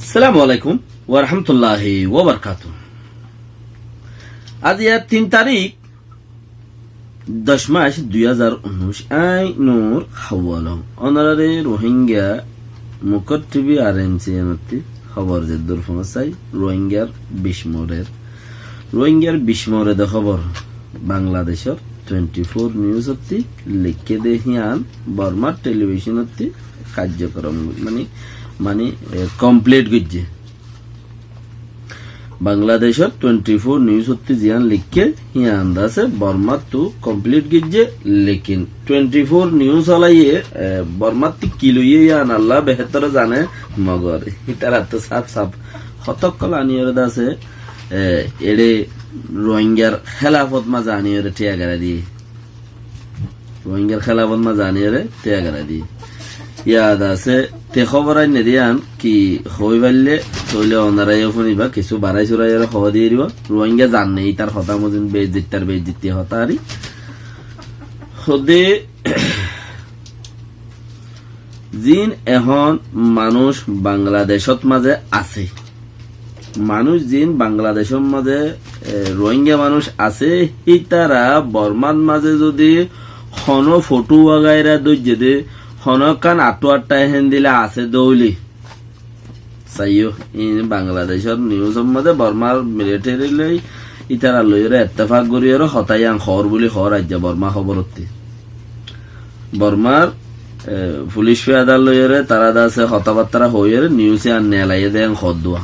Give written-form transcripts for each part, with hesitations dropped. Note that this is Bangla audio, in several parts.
আসসালামু আলাইকুম ওয়া রাহমাতুল্লাহি ওয়া বারাকাতুহু। আজ 3 তারিখ 10 মাস 2019 আই নূর হাওয়ালো অনারে রোহিঙ্গা মুকট টিভি আরএনসি এনতি খবর যে দুরফমাসাই রোহিঙ্গার বিস্মরে দে খবর বাংলাদেশের 24 নিউজ অতি লিখে দেহিয়ান বর্মার টেলিভিশন অতি কার্যক্রম মানে কমপ্লিট গিয়ে বাংলাদেশের 24 নিউজ হতে জিয়ান লিখে হিয়া আন্দাজে বর্মা তো কমপ্লিট গিয়ে লেকিন 24 নিউজ হলাইয়ে বর্মা তি কিলুয়ে ইয়ান আল্লাহ বেহতর জানে মগর ইতারা তো সাফ হতকল আনিয়র দাসে এড়ে রোহিঙ্গার খেলাফত মা জানিয়রে টিয়াগারা দিয়ে রোহিঙ্গার খেলাফত মা জানিয়রে টিয়াগারা দিয়ে ইয়াদ আছে তে খবর আই নেদিয়ান কি হই পারলে তইলে অনারাই শুনিবা কিছু বাড়াই চুরাই আর হওয়া দিয়ে দিব রোহিঙ্গা জান নেই তার হতা মজিন বেজিত্তি হতারি হদে জিন এখন মানুষ বাংলাদেশত মাঝে আছে মানুষ জিন বাংলাদেশের মাঝে রোহিঙ্গা মানুষ আছে তারা বর্মান মাঝে যদি হন ফটো আগাইরা দইজে দে হনকান আটুয়ারটা হেন দিলে আছে দৌলি চাইও বাংলাদেশের নিউজের মধ্যে বর্মার মিলিটারি লই ইতারা লইরে এত্তেফাক করিও হতাইয়াং খবর বলি খবর আজ্ঞা বর্মা খবরতি বর্মার পুলিশ ফিয়াদার লইরে তারা দাসে হতাবার্তারা হইরে নিউজে আর নেলাইয়ে দেন খদুয়া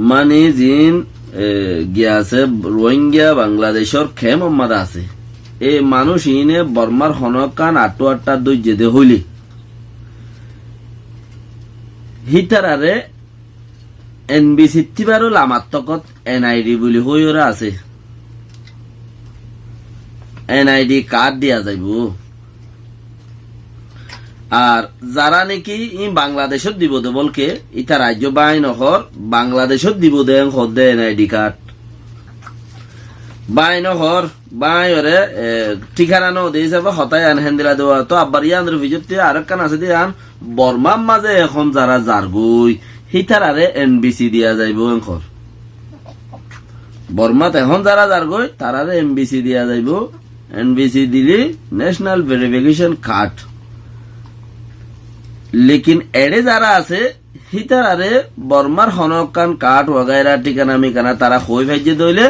মানে জিন গিয়াছে রোহিঙ্গা বাংলাদেশের খেম মাদা আছে এই মানুষ ইনে বর্মার হনকান আটুয়ারটা দই যেতে হইলি হিতারারে এনবিসি তিবারও লামাত্মকত এনআইডি বলি হইরা আছে এনআইডি কার্ড দিয়া যাইব আর যারা নাকি বাংলাদেশত দিব দে বলকে ইতা রাজ্য বাই নহর বাংলাদেশত দিব দে হদে এনআইডি কার্ড বাই নহর বাই ওরে ঠিকানা ন দিয়ে যাবো হতায় আন হেন্দিলা দেওয়া তো আবার ইয়ান ভিজতে আরেকখান আছে দিয়ে আন বর্মার মাঝে এখন যারা জারগুই হিতারারে এনবিসি দিয়া যাইব এখর বর্মাত এখন যারা জারগুই তারারে এনবিসি দিয়া যাইব এনবিসি দিলি ন্যাশনাল ভেরিফিকেশন কার্ড লেকিন এড়ে যারা আছে হিতারারে বর্মার হনকান কার্ড ওগাইরা ঠিকানা মিকানা তারা হই ভাইজে দইলে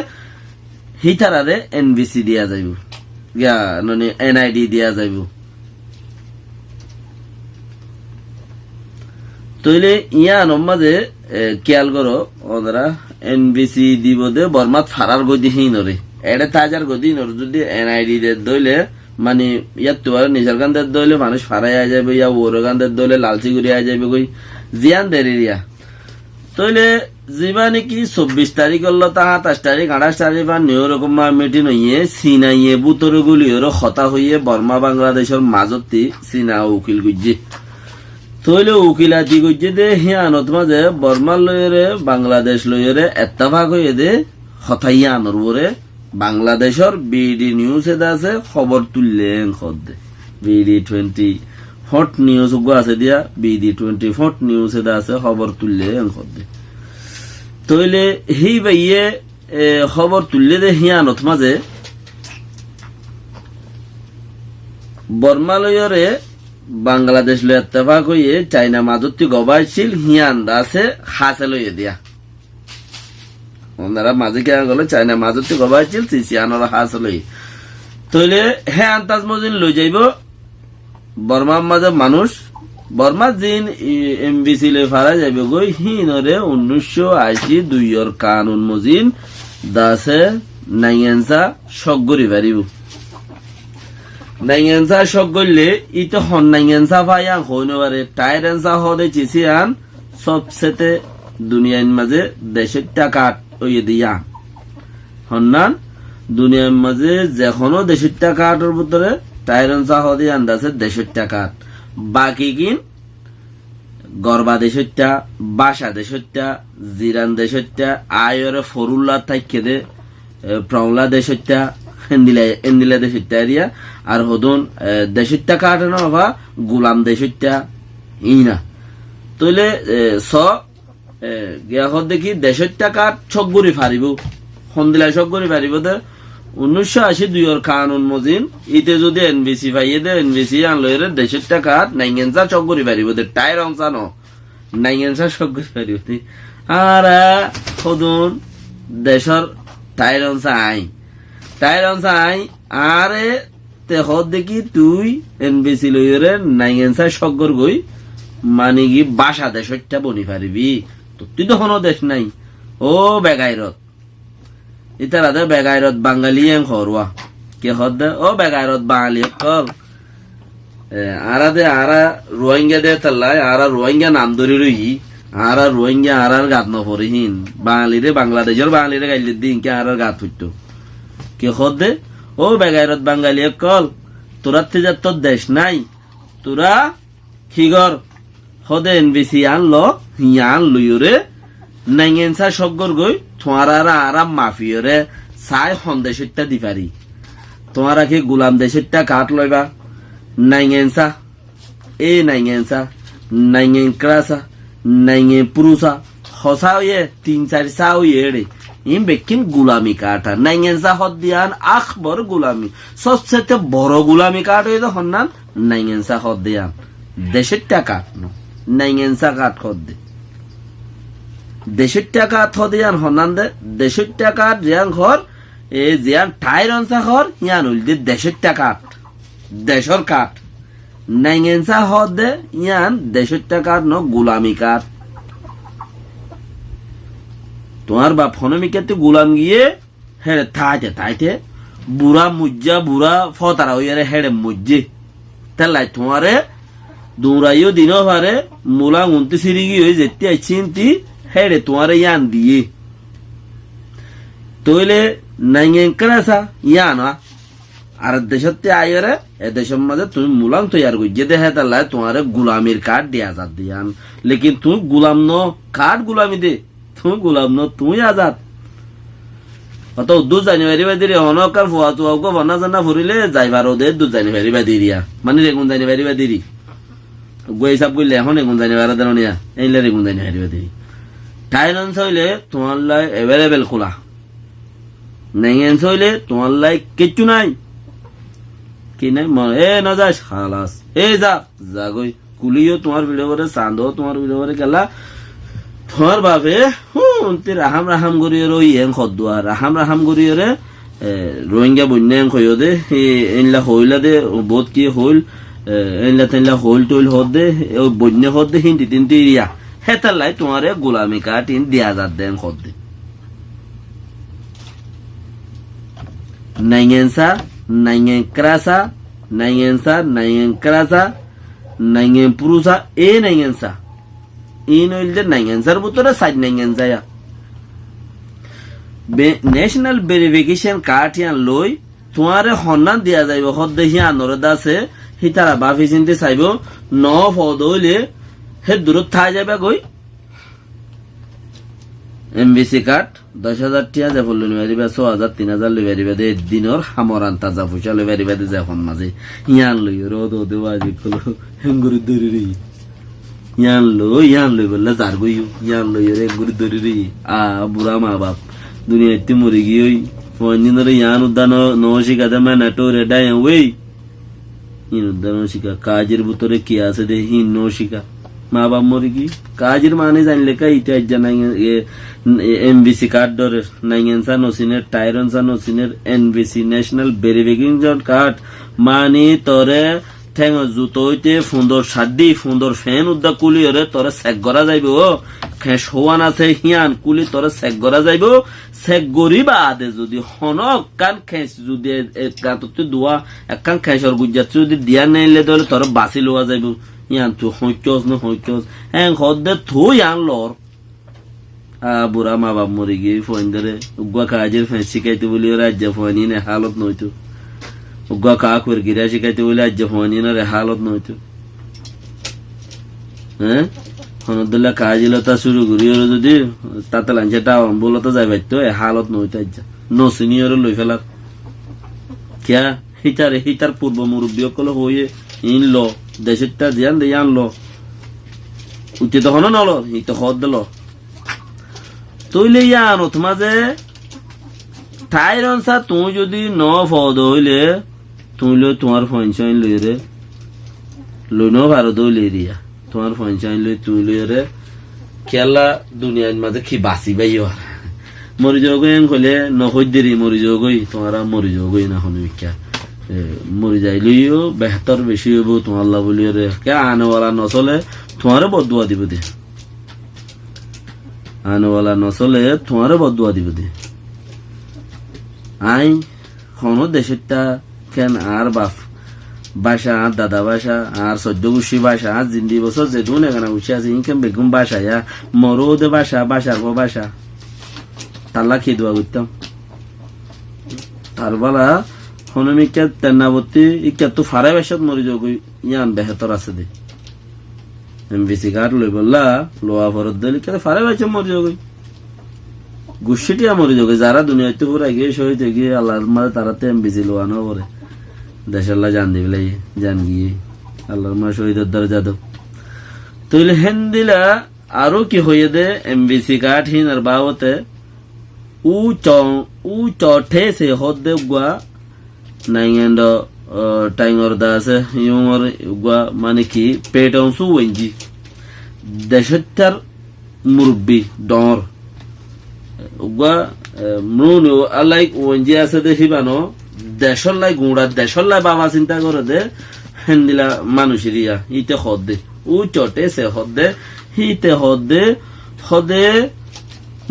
হিতারারে এনবিসি দিয়া যাইব এনআইডি দিয়া যাইব তইলে ইয়ান মাঝে খেয়াল করো ওরা এনবিসি দিব দে বর্মাত ফারার গদি হি নরে এড়ে তাজার গদি নরে যদি এনআইডি দে দইলে মানে ইয়াত তো নিজের গান্দের দইলে মানুষ ফারাই আই যাবে ইয়া ওর গান্দের দইলে লালচি গুড়ি আই যাবে কই জিয়ান দেরিয়া তইলে যিবা নাকি 24 তারিখ হলো তা 27 তারিখ 28 তারিখ বা নিউ রকম মিটিং হইয়ে সিনাইয়ে বুতর গুলির হতা হইয়ে বর্মা বাংলাদেশের মাজতি সিনা উকিল গুজে তইলে উকিলাতি গুজে দে হিয়ানত মাঝে বর্মা লইরে বাংলাদেশ লইরে এত্তাফাক হইয়ে দে হতাইয়া আনর বরে বাংলাদেশের বিডি নিউজ এদা আছে খবর তুললেন খদ বিডি 24 নিউজ গো আছে দিয়া বিডি 24 নিউজ এদা আছে খবর তুললেন খদ তইলে হি বাইয়ে খবর তুললে দে হিয়ানত মাঝে বর্মালয়রে বাংলাদেশ লই এত্তেফাক হইয়ে চাইনা মাজতি গবাইছিল হিয়ান আছে হাসে লইয়ে দিয়া ওনারা মাঝে কে গেল চাইনা মাজতি গবাইছিল সিসিয়ানর হাসে লই তইলে হে আন্তাজ মজিন লই যাইব বর্মার মাঝে মানুষ বর্মা জিন এমবিসি লে ফারা যাবে গই হিনরে 1982 দুইয়র কানুন মজিন দাসে নাইয়েনসা শগরি পারিব নাইয়েনসা শগলে ইতো হন নাইয়েনসা ভাইয়া হইনবারে টাইরেনসা হদে চিসিয়ান সবসেতে দুনিয়ার মাঝে 10 টাকা ওই দিয়া হন্নান দুনিয়ার মাঝে যেখনো 10 টাকা আটর ভিতরে টাইরেনসা হদে আন্দাজে 10 টাকা বাকি কিন গরবা দেশটা বাসা দেশটা জিরান দেশটা আয়রে ফরুল্লা থাইকে দে প্রংলা দেশটা এন্দিলা দেশটা এরিয়া আর হদুন দেশটা কাটানো হবা গুলাম দেশটা ইনা তইলে গিয়া দেখি 1.5 টাকা ছগরি ফারিব সন্দিলা ছগরি ফারিব দে 1982 কানুন মজিন ইতে যদি এনবিসি পাইয়ে দে এনবিসি আনলো 1.5 টাকা নাইগেনসা ছগরি ফারিব দে টাইর অংসা ন নাইগেনসা ছগরি ফারিব দে আর খদুন দেশর টাইর অংসা আই আরে তে দেখি তুই এনবিসি লইরে নাইগেনসা ছগর গই মানে কি বাসা দেশটা বনি পারিবি তো তুই তো কোনো দেশ নাই ও বেগাইরত ইতারাতে বেগাইরত বাঙালি খরুয়া কে দে ও বেগাইরত বাঙালি কল আরা রোহিঙ্গা দে তাল্লাই আরা রোহিঙ্গা নাম ধরি রই আরা রোহিঙ্গা আরার গাত নপরিহীন বাঙালিরে বাংলাদেশের বাঙালিরে গাইলে দিন কে আরার গাত হইতো কে দে ও বেগাইরত বাঙালি কল তোরা থেকে তোর দেশ নাই তোরা খিগর হদে এনবিসি আনলো হিয়ান লইরে নাইগেনসা সগর গই তোমারা আরাম মাফিয়রে চাই সন্দেশটা দি পারি তোমারা কি গোলাম দেশেরটা কাট লইবা নাইগেনসা নাইগেন ক্রাসা নাইগে পুরুষা হসা হইয়ে 3-4 সা হইয়ে রে ইম বেকিন গুলামি কাটা নাইগেনসা হদ দিয়ান আখবর গুলামি সবচেয়ে বড় গুলামি কাট হইতো হন্নান নাইগেনসা হদ দিয়ান দেশেরটা কাট ন নাইগেনসা কাট হদ দে দেশের টাকা থদিয়ান হনান দে দেশের টাকা জিয়ান ঘর এ জিয়ান টাইর অনসা ঘর ইয়ান হইল দে দেশের টাকা দেশর কাঠ নাইগেনসা হদ দে ইয়ান দেশের টাকা ন গুলামি কাঠ তোমার বাপ ফনমিকাতে গুলাম গিয়ে হেড়ে থাইতে বুড়া মুজ্জা বুড়া ফতারা হইয়ারে হেড়ে মুজ্জে তাই তোমারে দৌড়াইও দিনও পারে মুলা উনতি সিরিগি হয়ে যেতে আইছিন্তি হেড়ে তোমার ইয়ান দিয়ে তইলে নাইগেন ক্রাসা ইয়ান আর দেশতে আইরে এ দেশের মাঝে তুমি মুলাম তৈয়ার করছে দেখে তাহলে তোমার গুলামির কার্ড দিয়ে আজাদ দিয়ান লেকিন তুমি গুলাম ন কার্ড গুলামি দে তুমি গুলাম ন তুমি আজাদ অত 2 জানুয়ারি বাদিরে অনকার ফুয়া তুয়াকে বনা জানা ফুরিলে যাইবার ওদের 2 জানুয়ারি বাদিরিয়া মানে রেগুন জানুয়ারি বাদিরি গই সব কইলে এখন রেগুন জানুয়ারি দেনিয়া এইলে রেগুন জানুয়ারি বাদিরি টাইলেন্স হইলে তোমার লাই এভেলেবেল খোলা নাইগেন্স হইলে তোমার লাই কিচ্ছু নাই কি নাই এ না যাস খালাস এ যা গই কুলিও তোমার ভিডিও করে চাঁদো তোমার ভিডিও করে গেলা তোমার বাপে রাহাম করিয়ে রই এং খদুয়া রাহাম করিয়ে রে রোহিঙ্গা বন্যা এং খইও দে এনলা হইলা দে বহুত কি হইল এনলা তেনলা হইল টইল হদ দে বন্যা হদ দে হিন্দি তিনটি ইয়া হেতালাই তোমারে গোলামি কাট ইন দিয়া যাত দেন খদ দে নাইগেনসা নাইগেন ক্রাসা নাইগেন পুরুষা এ নাইগেনসা ইন হইল দে নাইগেনসার ভিতরে সাইড নাইগেনসা ন্যাশনাল ভেরিফিকেশন কার্ড ইয়ান লই তোমারে হন্নান দিয়া যাইব হদ দেখি আনরে দাসে হিতারা বাফি চিনতে চাইব ন ফদ হইলে হে দূরত থাই যাবে গই এমবিসি কার্ড 10,000 টিয়া যাব লই পারিবা 6,000 3,000 লই পারিবা দে দিনর হামরান তাজা পয়সা লই পারিবা দে যখন মাঝে ইয়ান লই রোদ দেওয়াজি কলো হেঙ্গুরি দরি রে ইয়ান লই বললা জার গই ইয়ান লই রে গুরি দরি রে আ বুড়া মা বাপ দুনিয়াতে মরি গই ফোনিনরে ইয়ান উদান নশিকা দে মানে টোরে ডাই ওই ইন উদান নশিকা কাজের ভিতরে কি আছে দে হিন নশিকা মা বাপ মরি কি কাজের মানে জানলে কা ইটা জানাই এমবিসি কার্ড ধরে নাইগেনসা নসিনের টাইরনসা নসিনের এনবিসি ন্যাশনাল ভেরিফিকেশন কার্ড মানে তোরে ঠেঙ জুতো হইতে সুন্দর সাদি সুন্দর ফ্যান উদ্দা কুলি হরে তোরে চেক করা যাইব খেস হওয়ান আছে হিয়ান কুলি তোরে চেক করা যাইব চেক করি বাদে যদি হনক কান খেস যদি গাঁততে দোয়া একখান খেসর গুজাত যদি দিয়া নাইলে ধরে তোরে বাঁচি লোৱা যাইব ইয়ান তো হইচস ন হইচস হ্যাঁ হদে থুই আন লর বুড়া মা বাপ মরি গিয়ে ফোন ধরে উগুয়া কাজের ফেঁস শিখাইতে বলি রাজ্য ফোন নে হালত নইতো উগুয়া কাকুর গিরা শিখাইতে বলি রাজ্য ফোন নে হালত নইতো হ্যাঁ হনদুল্লাহ কাজিলতা শুরু করি যদি তাতে লাঞ্চেটা বলতো যাই ভাইতো হালত নইতো আজ্জা নসিনিয়র লই ফেলার কিয়া হিতার পূর্ব মুরব্বী সকল হয়ে ইন ল দেশেরটা জিয়ান দিয়ে আনলো উঠে তখন নল ই তো খদ দিল তৈলে ইয়ানত মাঝে ঠাই রনসা তুই যদি ন ফদ হইলে তুই লই তোমার পঞ্চাইন লই রে লই ন ভারত হইলে রিয়া তোমার পঞ্চাইন লই তুই লই রে খেলা দুনিয়ার মাঝে কি বাঁচি বাইও মরি যাও গই কইলে নহই দেরি মরি যাও গই তোমারা মরি যাও গই না হন ভিক্ষা মরি যাইলেও বেহতর বেশি হইব তোমার লা বলি রে কে আনেওয়ালা নচলে তোমারে বদুয়া দিব দে আনেওয়ালা নচলে তোমারে বদুয়া দিব দে আই কোনো দেশেরটা কেন আর বাপ বাসা আর দাদা বাসা আর সদ্য গুছি বাসা আর জিন্দি বছর যে দুন এখানে গুছি আছে ইনকাম বেগুন বাসা ইয়া মরদ বাসা বাসার পর বাসা তাল্লা খেয়ে দোয়া করতাম তার বেলা হনমিকা তেনাবতী ইকা তো ফারাই বাসাত মরি যাও ইয়ান বেহতর আছে দে এমবিসি কার্ড লই বললা লোয়া ফরত দিলি কে ফারাই বাসা মরি যাও গুছিটিয়া মরি যাও যারা দুনিয়াতে পুরা গিয়ে শহীদ গিয়ে আল্লাহর মাঝে তারাতে এমবিসি লোয়ানো পরে দেশের জান দিবলে জান গিয়ে আল্লাহর মা শহীদের দ্বারা যাদব তইলে হেন দিলা আরো কি হইয়ে দে এমবিসি কার্ড হিন আর বাবতে উ চঠে সে হদ দে গুয়া নাইঙ্গেন্ড টাইঙর দা আছে ইয়র গুয়া মানে কি পেট অংশ ওয়েঞ্জি দেশটার মুরব্বী ডর গুয়া মৃণ আলাই ওয়েঞ্জি আছে দেখিবানো দেশর লাই গুঁড়া দেশর লাই বাবা চিন্তা করে দে হেন্দিলা মানুষের ইয়া ইতে হদ দে উ চটে সে হদ দে হিতে হদ দে হদে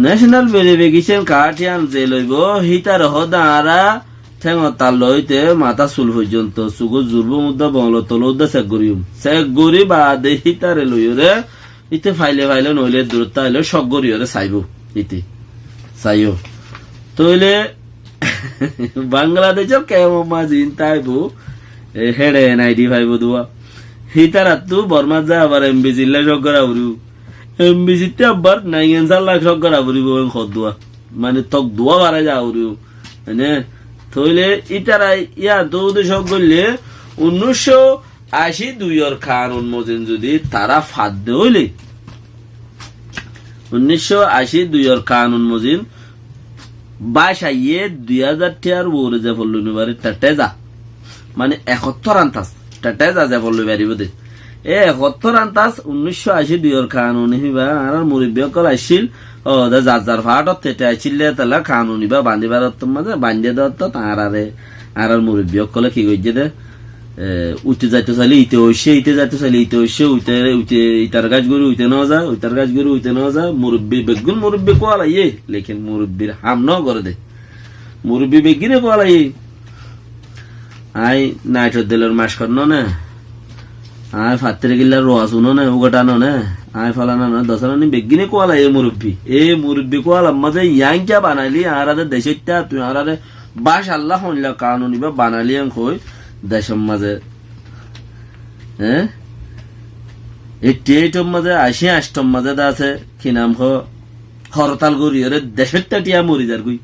ন্যাশনাল ভেরিফিকেশন কার্ড ইয়ান যে লইব হিতার হদা আরা ঠেঙ তার লইতে মাথা চুল পর্যন্ত সুগো জুরব মুদ্দা বংল তলুদ্দ চেক গরি বা দে হিতারে লইরে ইতে ফাইলে ফাইলে নইলে দূরত্ব আইলে সব গরিয়রে চাইব ইতি চাইও তইলে বাংলাদেশের কেমন মাঝিন তাইবো হেডে এনআইডি ভাইব দুয়া হিতার তু বর্মা যা আবার এমবি জিল্লা সগরা উরু এমবিসিতে আবার 9 লাখ সগরা উরিব খদুয়া মানে তক দুয়া বারে যা উরু মানে তইলে ইতারা ইয়া দৌদ সব করলে 1982 এর কানুন মজিন যদি তারা ফাদ হইলে 1982 এর কানুন মজিন বাসাইয়ে 2000 টিয়ার ওরে যে বললো নিবারে টাটেজা মানে 71 আন্তাস টাটেজা যে বললো বাড়ি বদে এ 71 আন্তাস 1982 এর কানুন হিবা আর মুরব্বি কল আসিল ও দা যার ফাটত তেতে আইছিলে তালা কানুন হিবা বান্দিবার মাঝে বান্দিয়ে দত তারারে আর মুরব্বি কল কি কইছে দে উঠে যাইতে চাইলে ইতে হইছে ইতে যাইতে চাইলে ইতে হইছে উঠে ইতার গাছ গরু উঠে নেওয়া যায় ওইটার গাছ গরু উঠে নেওয়া যায় মুরব্বী বেগুন মুরব্বী কোয়ালা ইয়ে লেকিন মুরব্বীর হাম ন করে দে মুরব্বী বেগিনে কোয়ালা ইয়ে আই নাইট দিলের মাস করনো না আয় ফাত্রে গিল্লার রোয়া শুনো না উগাটানো না আয় ফালানো না দশরানি বেগিনে কোয়ালা এ মুরব্বী কোয়ালা মাঝে ইয়াংটা বানাইলি আর দেশটা তুই আর বাস আল্লাহ হইলা কানুনি বা বানালি আং কই দেশের মাঝে হ্যাঁ এইটম মাঝে 88 মাঝে আছে কি নাম হরতাল করি ওরে দেশেরটা টিয়া মরি যার কই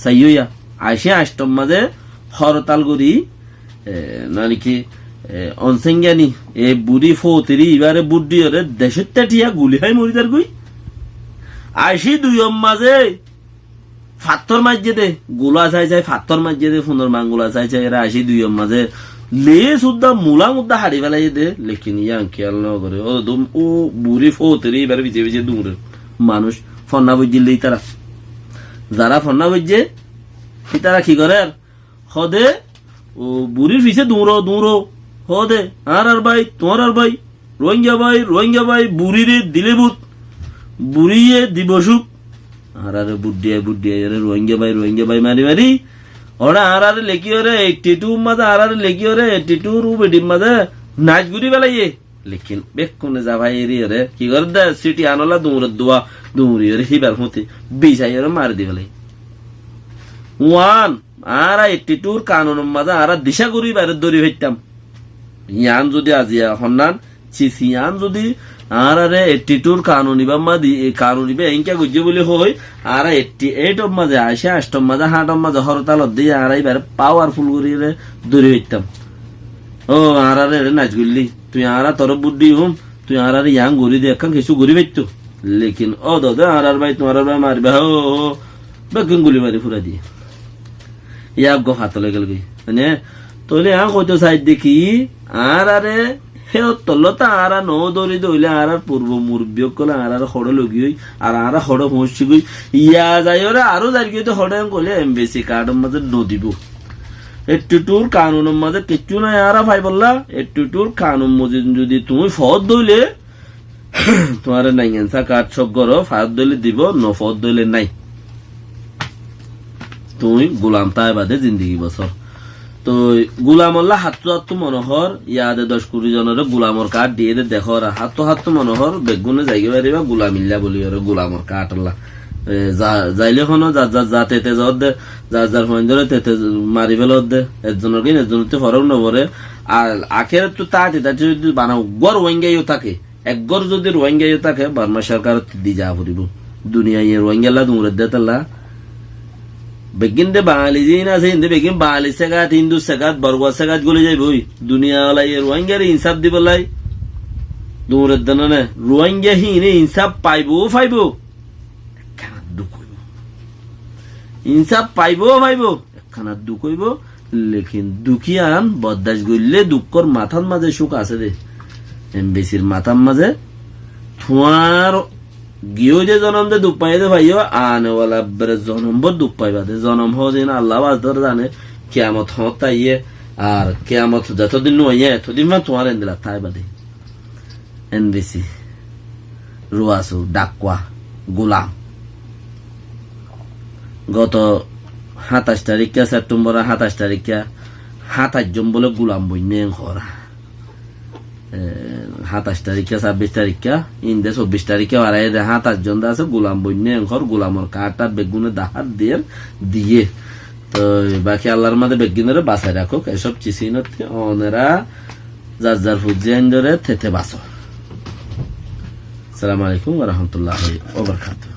সাইয়া 88 মাঝে হরতাল করি নাকি অনসেঙ্গানি এ বুড়ি ফৌতরি এবারে বুদ্ধি ওরে দেশেরটা টিয়া গুলি হয় মরি যার কই 82 মাঝে ফাত্তর মাঝে দে গোলা চাই চাই ফাত্তর মাঝে দে ফুনর মাঙ্গুলা চাই চাই এরা 82 মাঝে লে সুদ্ধা মুলা মুদ্দা হাড়ি ফেলাই দে লেকিন ইয়াং খেয়াল ন করে ও বুড়ি ফৌতরি এবারে বিচে বিচে দূরে মানুষ ফন্না বুঝিলেই তারা যারা ফন্না বুঝছে তারা কি করে হদে ও বুড়ির পিছে দূরো হদে আর ভাই তোমার আর ভাই রোহিঙ্গা ভাই বুড়ি রে দিলে বুত বুড়িয়ে দিবসুক আর বুদ্ধিয়া রোহিঙ্গা ভাই মারি ওরা আর লেখি ওরে 82 মাঝে আর লেখি ওরে 82 রু বেডিম মাঝে নাচ গুড়ি বেলাইয়ে লেকিন বেকুনে যা ভাই এরি ওরে কি করে দে সিটি আনলা দৌড়ি ওরে হিবার মতে বিছাই ওরে মার দি বেলাই ওয়ান আর 82 কানুন মাঝে আর দিশা করি বাইরে দড়ি হইতাম ইয়ান যদি আজিয়া হন্নান চিসিয়ান যদি আর 82 কানুনি বা মাদি কানুনি বে এঙ্কা গুজে বলে হই আর 88 মাঝে 88 মাঝে 8 মাঝে হরতাল দিয়ে আর এবার পাওয়ারফুল করি দড়ি হইতাম ও আর নাচ গুলি তুই আর তোর বুদ্ধি হুম তুই আর ইয়াং ঘুরি দিয়ে একখান কিছু ঘুরি পাইতো লেকিন ও দাদা আর ভাই তোমার ভাই মারবে হো বেগুন গুলি মারি ফুরা দিয়ে ইয়াক গো হাতলে গেল গই মানে তোলে কইতো সাইড দেখি আর আরে হে তল্লতা আর ন দৌড়ি দইলে আর পূর্ব মুরব্বী কলে আর হড় লগি আর হড় পৌঁছি গই ইয়া যাই ওরা আরো যাই গিয়ে তো হড়ে কলে এমবিসি কার্ডের মাঝে নদিব একটু টুর কানুনের মাঝে কিচ্ছু নাই আর ভাই বললা একটু টুর কানুন মজিদ যদি তুমি ফদ দইলে তোমার নাই এনসা কার্ড সব করো ফাদ দইলে দিব ন ফদ দইলে নাই তুমি গোলাম তাই বাদে জিন্দগি বছর তো গোলামল্লা হাতটো মনোহর ইয়াদে 10-20 জনের গোলামর কার্ড দিয়ে দেখো হাতটো মনোহর বেগুনে যাইগে পারিবা গোলামিল্লা বলি গোলামর কার্ড আল্লাহ যাইলে কোনো যা তেতে যাওয়ার দে যার ফোন ধরে তেতে মারি ফেলত দে একজনের কিন একজনের তো ফরক নবরে আর আখের তো তাতে যদি বানাও গড় রোহিঙ্গাইও থাকে এক গড় যদি রোহিঙ্গাইও থাকে বার্মা সরকার দি যা পড়িব দুনিয়া রোহিঙ্গাল্লা দূরের দে তাল্লা বেগিন দে বাঙালি যে আছে হিন্দে বেগিন বাঙালি সেগাত হিন্দু সেগাত বরগুয়া সেগাত গলে যাই বই দুনিয়া ওলাই রোহিঙ্গার ইনসাফ দিব লাই দূরের দেন না রোহিঙ্গা হিনে ইনসাফ পাইবো দুঃখ হইব ইনসাফ পাইবো একখানা দুঃখ হইব লেকিন দুখিয়ান বদাস গইলে দুঃখর মাথার মাঝে সুখ আছে দে এমবিসির মাথার মাঝে তোমার গিয়েও যে জনম দে দুঃখ পাই দে ভাইও আনেওয়ালা বেড়ে জনম বর দুঃখ পাইবা দে জনম হো যে আল্লাহ বাজদর জানে কেয়ামত হত তাইয়ে আর কেয়ামত যতদিন নইয়ে এতদিন মা তোমার এন্দিলা তাই বাদে এনবিসি রুয়াসু ডাকুয়া গোলাম গত 27 তারিখে সেপ্টেম্বর 27 তারিখে 27 জন বলে গোলাম বইনে ঘরা 27 তারিখে 26 তারিখে ইন্দে 24 তারিখে আড়াই 27 জন আছে গোলাম বইনে ঘর গোলামর কাটা বেগুনে দাহার দিয়ে তো বাকি আল্লাহর মাঝে বেগুনের বাঁচাই রাখো এসব চিসিনতে ওনারা যার ফুজিয়ান ধরে থেতে বাঁচো। আসসালামু আলাইকুম ওয়া রাহমাতুল্লাহি ওয়া বারাকাতুহু।